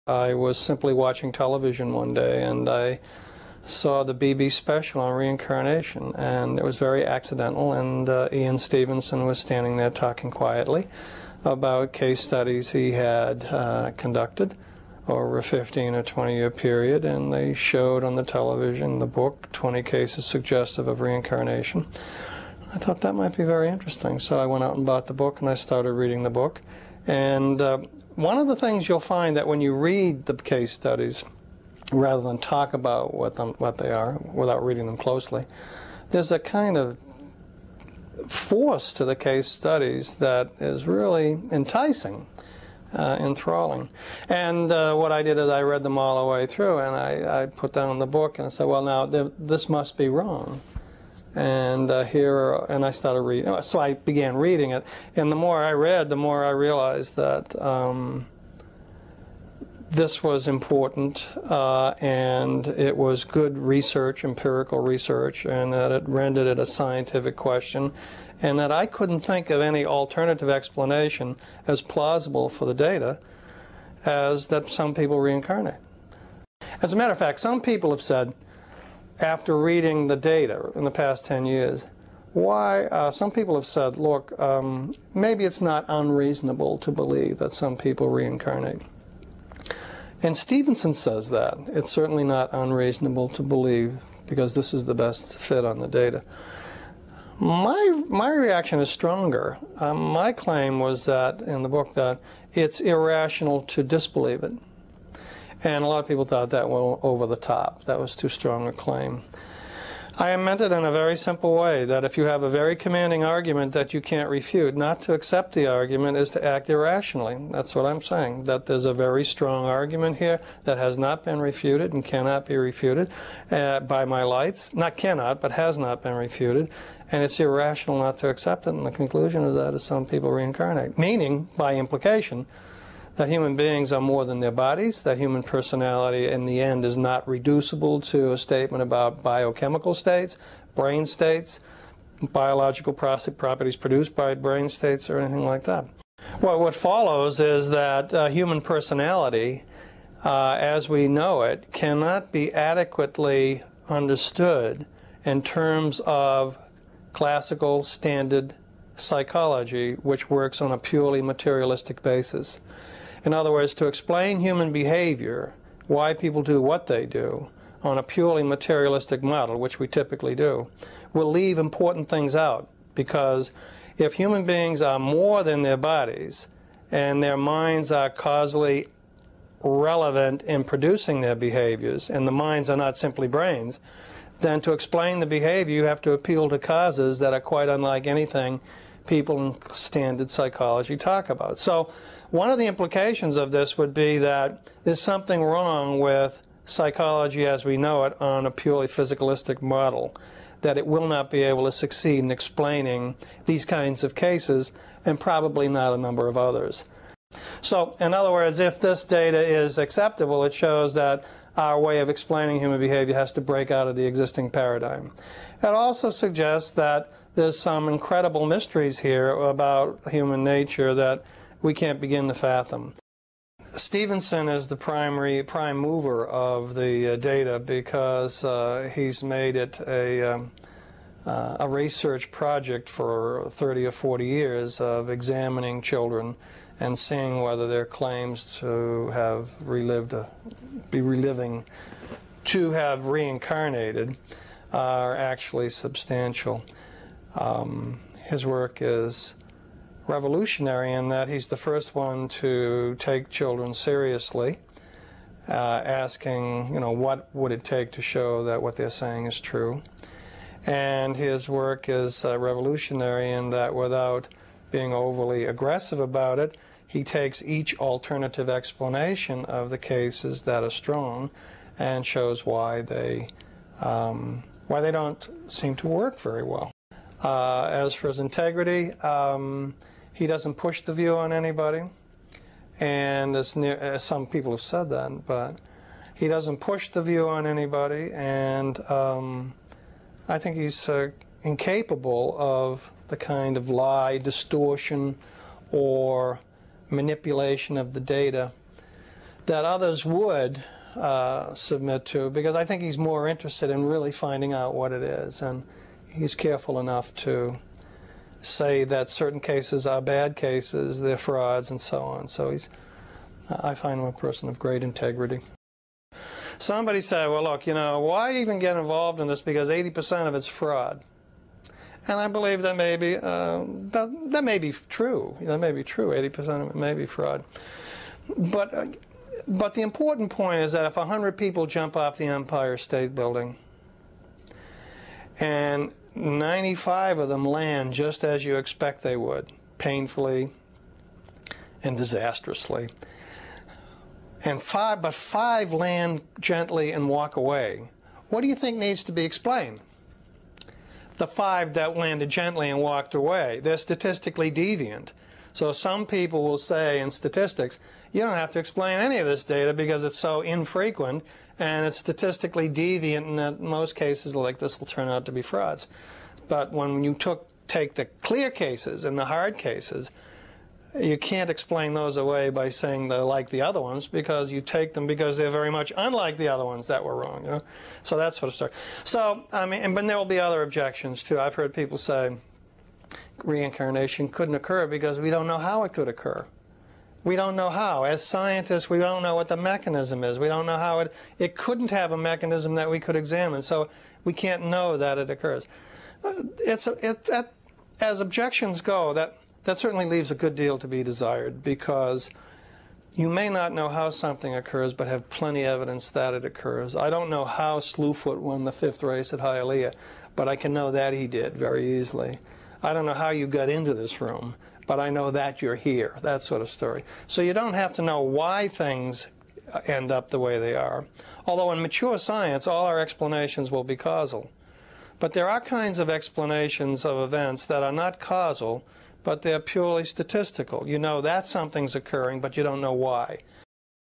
I was simply watching television one day and I saw the BB special on reincarnation, and it was very accidental, and Ian Stevenson was standing there talking quietly about case studies he had conducted over a 15 or 20-year period, and they showed on the television the book 20 cases suggestive of reincarnation. I thought that might be very interesting, so I went out and bought the book and I started reading the book. And one of the things you'll find that when you read the case studies, rather than talk about what they are without reading them closely, there's a kind of force to the case studies that is really enticing, enthralling. And what I did is I read them all the way through, and I put down the book and I said, well, now this must be wrong. And and I started reading. So I began reading it, and the more I read, the more I realized that this was important, and it was good research, empirical research, and that it rendered it a scientific question, and that I couldn't think of any alternative explanation as plausible for the data as that some people reincarnate. As a matter of fact, some people have said, after reading the data in the past 10 years, some people have said, look, maybe it's not unreasonable to believe that some people reincarnate. And Stevenson says that. It's certainly not unreasonable to believe, because this is the best fit on the data. My reaction is stronger. My claim was that, in the book, that it's irrational to disbelieve it. And a lot of people thought that went over the top. That was too strong a claim. I meant it in a very simple way, that if you have a very commanding argument that you can't refute, not to accept the argument is to act irrationally. That's what I'm saying, that there's a very strong argument here that has not been refuted and cannot be refuted by my lights. Not cannot, but has not been refuted. And it's irrational not to accept it. And the conclusion of that is some people reincarnate. Meaning, by implication, that human beings are more than their bodies, that human personality in the end is not reducible to a statement about biochemical states, brain states, biological properties produced by brain states, or anything like that. Well, what follows is that human personality, as we know it, cannot be adequately understood in terms of classical standard psychology, which works on a purely materialistic basis. In other words, to explain human behavior, why people do what they do, on a purely materialistic model, which we typically do, will leave important things out. Because if human beings are more than their bodies, and their minds are causally relevant in producing their behaviors, and the minds are not simply brains, then to explain the behavior you have to appeal to causes that are quite unlike anything people in standard psychology talk about. So one of the implications of this would be that there's something wrong with psychology as we know it on a purely physicalistic model, that it will not be able to succeed in explaining these kinds of cases, and probably not a number of others. So, in other words, if this data is acceptable, it shows that our way of explaining human behavior has to break out of the existing paradigm. It also suggests that there's some incredible mysteries here about human nature that we can't begin to fathom. Stevenson is the prime mover of the data, because he's made it a research project for 30 or 40 years of examining children and seeing whether their claims to have to have reincarnated are actually substantial. His work is revolutionary in that he's the first one to take children seriously, asking, what would it take to show that what they're saying is true. And his work is revolutionary in that, without being overly aggressive about it, he takes each alternative explanation of the cases that are strong and shows why they don't seem to work very well. As for his integrity, he doesn't push the view on anybody, and as some people have said that, but he doesn't push the view on anybody, and I think he's incapable of the kind of lie, distortion, or manipulation of the data that others would submit to, because I think he's more interested in really finding out what it is, and he's careful enough to say that certain cases are bad cases, they're frauds, and so on. So I find him a person of great integrity. Somebody said, well, look, why even get involved in this, because 80% of it's fraud. And I believe that may be, that may be true. That may be true. 80% of it may be fraud. But the important point is that if 100 people jump off the Empire State Building and 95 of them land just as you expect they would, painfully and disastrously, and but five land gently and walk away, what do you think needs to be explained? The 5 that landed gently and walked away, they're statistically deviant. So some people will say in statistics, you don't have to explain any of this data because it's so infrequent and it's statistically deviant, and in most cases like this will turn out to be frauds. But when you take the clear cases and the hard cases, you can't explain those away by saying they're like the other ones, because you take them because they're very much unlike the other ones that were wrong. So that sort of stuff. So, I mean, but there will be other objections too. I've heard people say reincarnation couldn't occur because we don't know how it could occur. We don't know how. As scientists, we don't know what the mechanism is. We don't know how it couldn't have a mechanism that we could examine, so we can't know that it occurs. As objections go, that certainly leaves a good deal to be desired, because you may not know how something occurs but have plenty of evidence that it occurs. I don't know how Slewfoot won the 5th race at Hialeah, but I can know that he did very easily. I don't know how you got into this room, but I know that you're here, that sort of story. So you don't have to know why things end up the way they are. Although in mature science, all our explanations will be causal. But there are kinds of explanations of events that are not causal, but they're purely statistical. You know that something's occurring, but you don't know why.